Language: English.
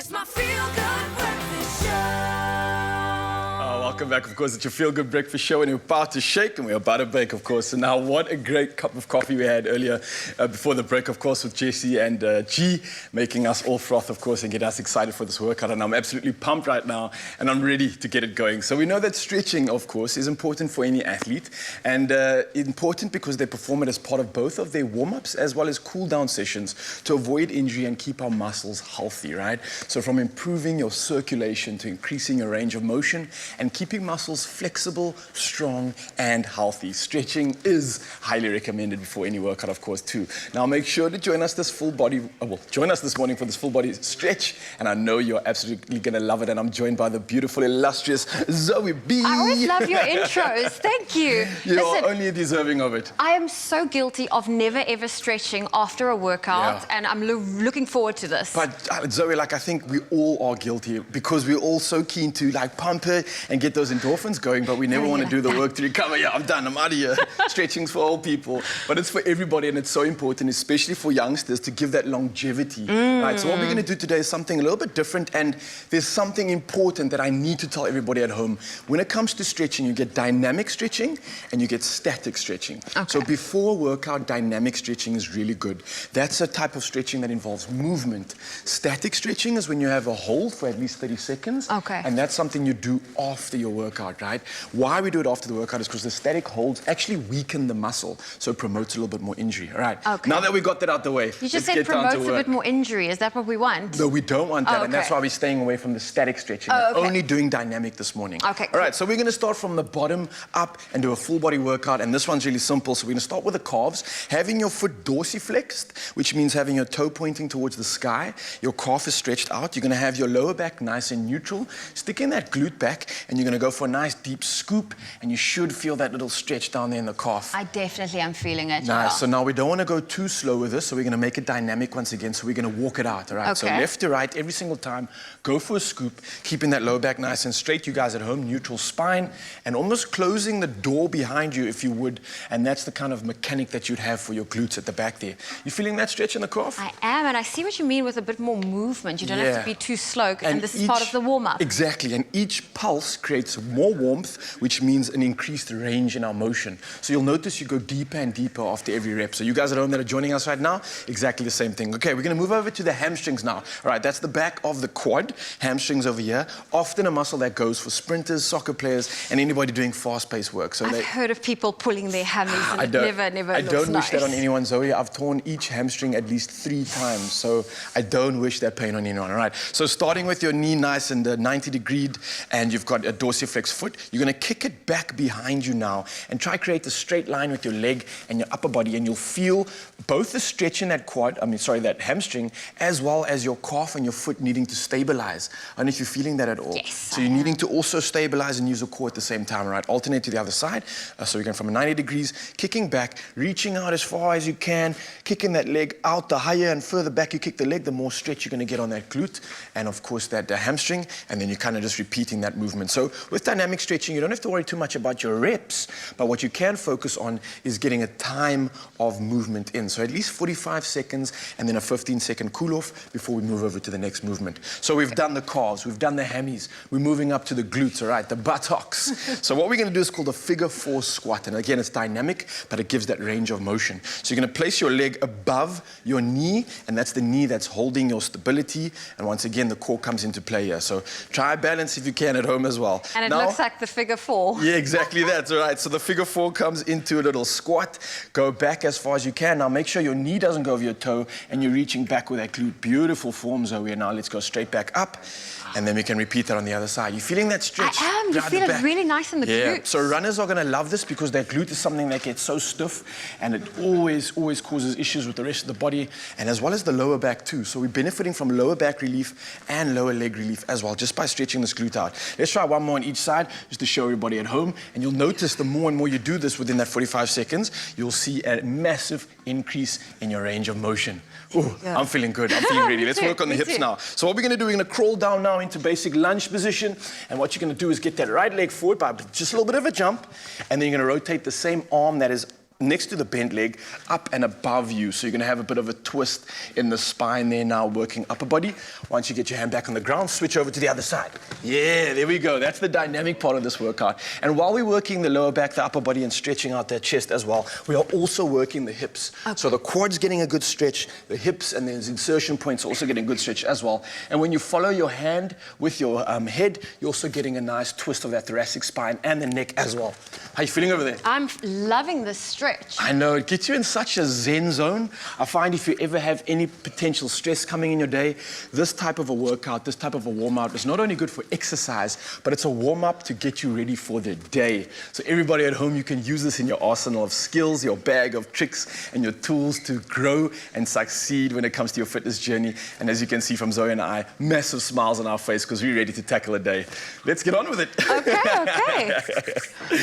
It's my feel-good breakfast show. Welcome back, of course. It's your feel-good breakfast show, and we're about to shake and we're about to bake, of course. And now, what a great cup of coffee we had earlier before the break, of course, with Jessie and G, making us all froth, of course, and get us excited for this workout. And I'm absolutely pumped right now, and I'm ready to get it going. So we know that stretching, of course, is important for any athlete, and important because they perform it as part of both of their warm-ups as well as cool-down sessions to avoid injury and keep our muscles healthy, right? So from improving your circulation to increasing your range of motion and keeping muscles flexible, strong, and healthy. Stretching is highly recommended before any workout, of course, too. Now, make sure to join us this join us this morning for this full body stretch, and I know you're absolutely going to love it. And I'm joined by the beautiful, illustrious Zoe B. I always love your intros. Thank you. You're only deserving of it. I am so guilty of never ever stretching after a workout, and I'm looking forward to this. But Zoe, I think we all are guilty because we're all so keen to pump it and get those endorphins going, but we never want to do the work to recover. Yeah, I'm done, I'm out of here. Stretching's for all people, but it's for everybody, and it's so important, especially for youngsters, to give that longevity. Right, so what we're going to do today is something a little bit different, and there's something important that I need to tell everybody at home. When it comes to stretching, you get dynamic stretching and you get static stretching. Okay. So before a workout, dynamic stretching is really good. That's a type of stretching that involves movement. Static stretching is when you have a hold for at least 30 seconds. Okay. And that's something you do after your workout, right? Why we do it after the workout is because the static holds actually weaken the muscle, so it promotes a little bit more injury. All right. Okay. Now that we got that out the way, you just said promotes a bit more injury. Is that what we want? No, we don't want that, okay. and that's why we're staying away from the static stretching. Only doing dynamic this morning. Okay. All right, so we're going to start from the bottom up and do a full body workout, and this one's really simple. So we're going to start with the calves, having your foot dorsiflexed, which means having your toe pointing towards the sky. Your calf is stretched out. You're going to have your lower back nice and neutral, sticking that glute back, and you're going to go for a nice deep scoop, and you should feel that little stretch down there in the calf. I definitely am feeling it. Nice. Yeah. So now we don't want to go too slow with this, so we're going to make it dynamic once again. So we're going to walk it out, all right? Okay. So left to right every single time. Go for a scoop, keeping that low back nice and straight. You guys at home, neutral spine, and almost closing the door behind you if you would. And that's the kind of mechanic that you'd have for your glutes at the back there. You feeling that stretch in the calf? I am, and I see what you mean with a bit more movement. You don't have to be too slow, and this is part of the warm-up. Exactly, and each pulse creates more warmth, which means an increased range in our motion. So you'll notice you go deeper and deeper after every rep. So you guys at home that are joining us right now, exactly the same thing. Okay, we're going to move over to the hamstrings now. All right, that's the back of the quad. Hamstrings over here. Often a muscle that goes for sprinters, soccer players, and anybody doing fast-paced work. So I've heard of people pulling their hammies, and I don't looks wish nice. that on anyone, Zoe. I've torn each hamstring at least 3 times, so I don't wish that pain on anyone. All right, so starting with your knee nice and 90 degree, and you've got a dorsiflex foot, you're going to kick it back behind you now and try create a straight line with your leg and your upper body, and you'll feel both the stretch in that that hamstring, as well as your calf and your foot needing to stabilize. I don't know if you're feeling that at all. Yes, so you're needing to also stabilize and use your core at the same time, all right? Alternate to the other side. So you're going from 90 degrees, kicking back, reaching out as far as you can, kicking that leg out. The higher and further back you kick the leg, the more stretch you're going to get on that glute, and of course that hamstring, and then you're kind of just repeating that movement. So with dynamic stretching, you don't have to worry too much about your reps, but what you can focus on is getting a time of movement in. So at least 45 seconds and then a 15-second cool-off before we move over to the next movement. So we've done the calves, we've done the hammies, we're moving up to the glutes, all right, the buttocks. So what we're going to do is called a figure 4 squat, and again, it's dynamic, but it gives that range of motion. So you're going to place your leg above your knee, and that's the knee that's holding your stability, and once again, the core comes into play here. So try balance if you can at home as well. And it looks like the figure 4. Yeah, exactly that, all right. So the figure 4 comes into a little squat. Go back as far as you can. Now make sure your knee doesn't go over your toe and you're reaching back with that glute. Beautiful form, Zoe. Now let's go straight back up, and then we can repeat that on the other side. You feeling that stretch? I am. You feel it really nice in the glutes. So runners are going to love this because their glute is something that gets so stiff, and it always causes issues with the rest of the body, and as well as the lower back too. So we're benefiting from lower back relief and lower leg relief as well, just by stretching this glute out. Let's try one more on each side, just to show everybody at home, and you'll notice the more and more you do this within that 45 seconds, you'll see a massive increase in your range of motion. Ooh, I'm feeling good. I'm feeling ready. Let's work on the hips now. So what we're going to do, we're going to crawl down now into basic lunge position. And what you're going to do is get that right leg forward by just a little bit of a jump. And then you're going to rotate the same arm that is next to the bent leg, up and above you. So you're gonna have a bit of a twist in the spine there now, working upper body. Once you get your hand back on the ground, switch over to the other side. Yeah, there we go. That's the dynamic part of this workout. And while we're working the lower back, the upper body, and stretching out that chest as well, we are also working the hips. Okay. So the quad's getting a good stretch, the hips and the insertion points are also getting a good stretch as well. And when you follow your hand with your head, you're also getting a nice twist of that thoracic spine and the neck as well. How you feeling over there? I'm loving this stretch. I know, it gets you in such a zen zone. I find if you ever have any potential stress coming in your day, this type of a workout, this type of a warm-up is not only good for exercise, but it's a warm-up to get you ready for the day. So everybody at home, you can use this in your arsenal of skills, your bag of tricks, and your tools to grow and succeed when it comes to your fitness journey. And as you can see from Zoe and I, massive smiles on our face because we're ready to tackle a day. Let's get on with it. Okay, okay.